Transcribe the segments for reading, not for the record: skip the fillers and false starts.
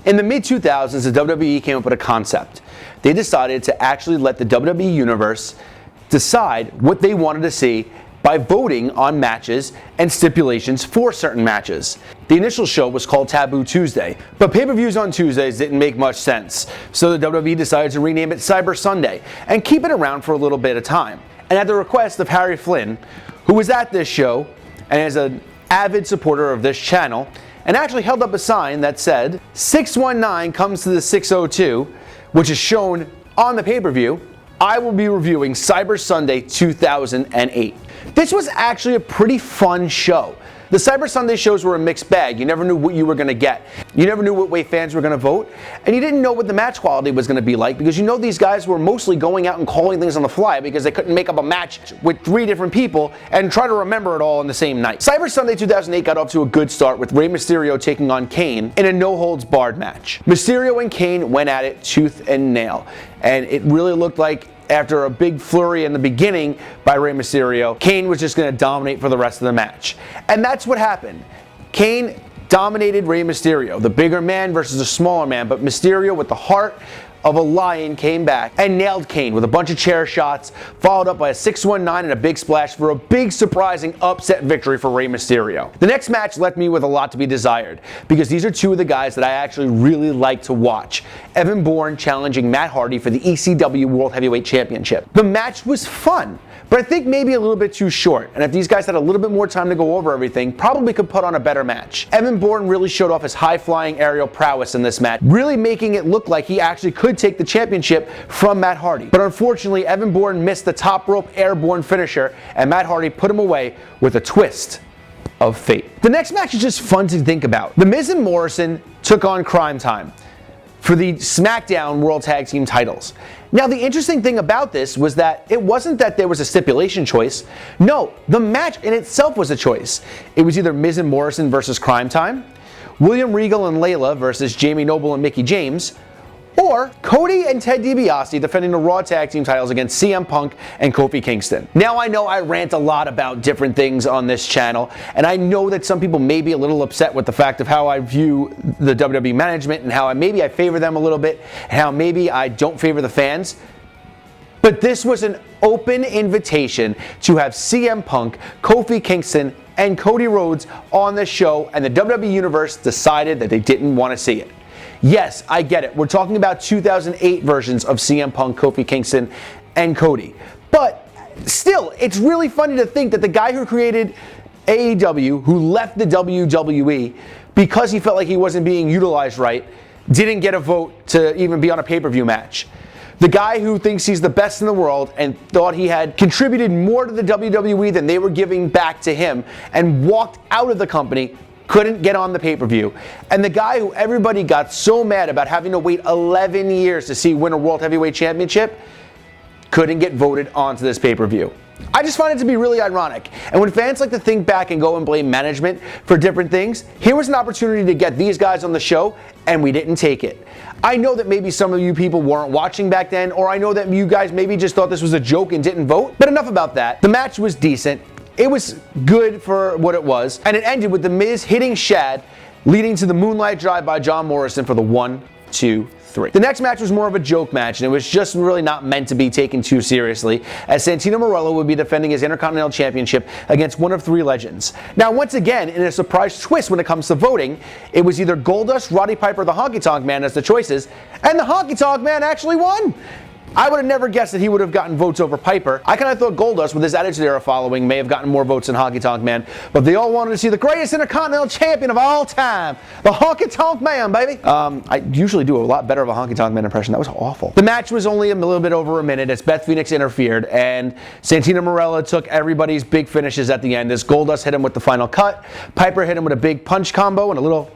In the mid-2000s, the WWE came up with a concept. They decided to actually let the WWE Universe decide what they wanted to see by voting on matches and stipulations for certain matches. The initial show was called Taboo Tuesday, but pay-per-views on Tuesdays didn't make much sense, so the WWE decided to rename it Cyber Sunday and keep it around for a little bit of time. And at the request of Harry Flynn, who was at this show and is an avid supporter of this channel, and actually held up a sign that said, 619 comes to the 602, which is shown on the pay-per-view, I will be reviewing Cyber Sunday 2008. This was actually a pretty fun show. The Cyber Sunday shows were a mixed bag. You never knew what you were going to get. You never knew what way fans were going to vote. And you didn't know what the match quality was going to be like, because you know these guys were mostly going out and calling things on the fly because they couldn't make up a match with 3 different people and try to remember it all in the same night. Cyber Sunday 2008 got off to a good start with Rey Mysterio taking on Kane in a no-holds-barred match. Mysterio and Kane went at it tooth and nail, and it really looked like after a big flurry in the beginning by Rey Mysterio, Kane was just going to dominate for the rest of the match. And that's what happened. Kane dominated Rey Mysterio, the bigger man versus the smaller man, but Mysterio, with the heart of a lion, came back and nailed Kane with a bunch of chair shots, followed up by a 619 and a big splash for a big surprising upset victory for Rey Mysterio. The next match left me with a lot to be desired, because these are 2 of the guys that I actually really like to watch. Evan Bourne challenging Matt Hardy for the ECW World Heavyweight Championship. The match was fun, but I think maybe a little bit too short, and if these guys had a little bit more time to go over everything, probably could put on a better match. Evan Bourne really showed off his high-flying aerial prowess in this match, really making it look like he actually could take the championship from Matt Hardy. But unfortunately, Evan Bourne missed the top rope airborne finisher, and Matt Hardy put him away with a twist of fate. The next match is just fun to think about. The Miz and Morrison took on Crime Time for the SmackDown World Tag Team titles. Now, the interesting thing about this was that it wasn't that there was a stipulation choice. No, the match in itself was a choice. It was either Miz and Morrison versus Crime Time, William Regal and Layla versus Jamie Noble and Mickie James, or Cody and Ted DiBiase defending the Raw Tag Team titles against CM Punk and Kofi Kingston. Now, I know I rant a lot about different things on this channel, and I know that some people may be a little upset with the fact of how I view the WWE management and how maybe I favor them a little bit, and how maybe I don't favor the fans. But this was an open invitation to have CM Punk, Kofi Kingston, and Cody Rhodes on this show, and the WWE Universe decided that they didn't want to see it. Yes, I get it. We're talking about 2008 versions of CM Punk, Kofi Kingston, and Cody. But still, it's really funny to think that the guy who created AEW, who left the WWE because he felt like he wasn't being utilized right, didn't get a vote to even be on a pay-per-view match. The guy who thinks he's the best in the world and thought he had contributed more to the WWE than they were giving back to him and walked out of the company, couldn't get on the pay-per-view. And the guy who everybody got so mad about having to wait 11 years to see win a World Heavyweight Championship couldn't get voted onto this pay-per-view. I just find it to be really ironic. And when fans like to think back and go and blame management for different things, here was an opportunity to get these guys on the show, and we didn't take it. I know that maybe some of you people weren't watching back then, or I know that you guys maybe just thought this was a joke and didn't vote, but enough about that. The match was decent. It was good for what it was, and it ended with The Miz hitting Shad, leading to the Moonlight Drive by John Morrison for the 1, 2, 3. The next match was more of a joke match, and it was just really not meant to be taken too seriously, as Santino Marella would be defending his Intercontinental Championship against one of 3 legends. Now, once again, in a surprise twist when it comes to voting, it was either Goldust, Roddy Piper, or the Honky Tonk Man as the choices, and the Honky Tonk Man actually won! I would have never guessed that he would have gotten votes over Piper. I kind of thought Goldust, with his Attitude Era following, may have gotten more votes than Honky Tonk Man, but they all wanted to see the greatest Intercontinental Champion of all time, the Honky Tonk Man, baby. I usually do a lot better of a Honky Tonk Man impression. That was awful. The match was only a little bit over a minute as Beth Phoenix interfered, and Santino Marella took everybody's big finishes at the end as Goldust hit him with the final cut, Piper hit him with a big punch combo and a little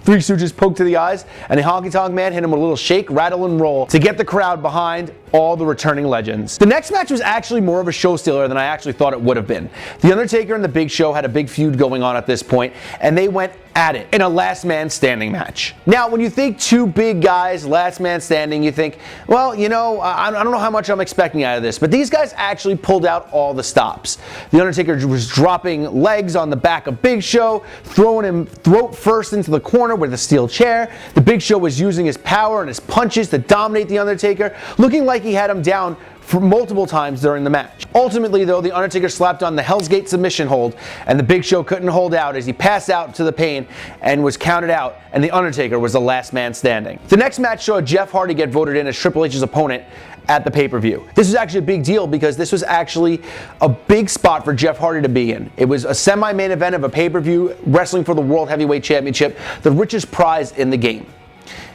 Three Stooges poke to the eyes, and the Honky Tonk Man hit him with a little shake, rattle, and roll to get the crowd behind all the returning legends. The next match was actually more of a show stealer than I actually thought it would have been. The Undertaker and The Big Show had a big feud going on at this point, and they went at it in a last man standing match. Now, when you think two big guys, last man standing, you think, well, you know, I don't know how much I'm expecting out of this, but these guys actually pulled out all the stops. The Undertaker was dropping legs on the back of Big Show, throwing him throat first into the corner with a steel chair. The Big Show was using his power and his punches to dominate the Undertaker, looking like he had him down for multiple times during the match. Ultimately, though, the Undertaker slapped on the Hell's Gate submission hold, and the Big Show couldn't hold out as he passed out to the pain and was counted out, and the Undertaker was the last man standing. The next match saw Jeff Hardy get voted in as Triple H's opponent at the pay-per-view. This was actually a big deal because this was actually a big spot for Jeff Hardy to be in. It was a semi-main event of a pay-per-view wrestling for the World Heavyweight Championship, the richest prize in the game.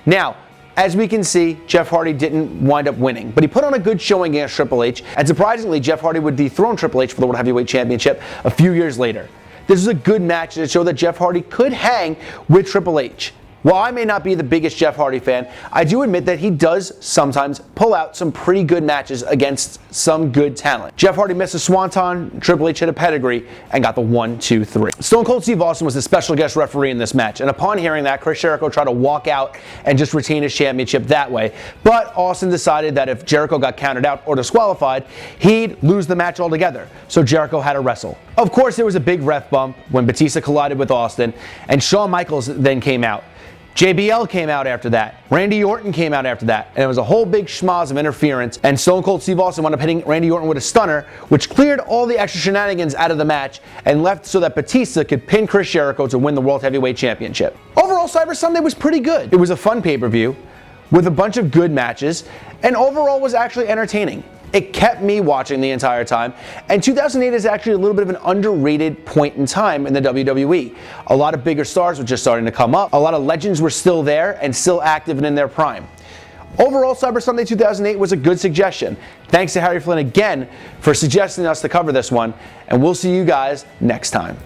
Now, as we can see, Jeff Hardy didn't wind up winning, but he put on a good showing against Triple H, and surprisingly, Jeff Hardy would dethrone Triple H for the World Heavyweight Championship a few years later. This was a good match to show that Jeff Hardy could hang with Triple H. While I may not be the biggest Jeff Hardy fan, I do admit that he does sometimes pull out some pretty good matches against some good talent. Jeff Hardy missed a swanton, Triple H hit a pedigree, and got the 1, 2, 3. Stone Cold Steve Austin was the special guest referee in this match, and upon hearing that, Chris Jericho tried to walk out and just retain his championship that way. But Austin decided that if Jericho got counted out or disqualified, he'd lose the match altogether. So Jericho had to wrestle. Of course, there was a big ref bump when Batista collided with Austin, and Shawn Michaels then came out. JBL came out after that. Randy Orton came out after that. And it was a whole big schmoz of interference. And Stone Cold Steve Austin wound up hitting Randy Orton with a stunner, which cleared all the extra shenanigans out of the match and left so that Batista could pin Chris Jericho to win the World Heavyweight Championship. Overall, Cyber Sunday was pretty good. It was a fun pay-per-view with a bunch of good matches, and overall was actually entertaining. It kept me watching the entire time, and 2008 is actually a little bit of an underrated point in time in the WWE. A lot of bigger stars were just starting to come up. A lot of legends were still there and still active and in their prime. Overall, Cyber Sunday 2008 was a good suggestion. Thanks to Harry Flynn again for suggesting us to cover this one, and we'll see you guys next time.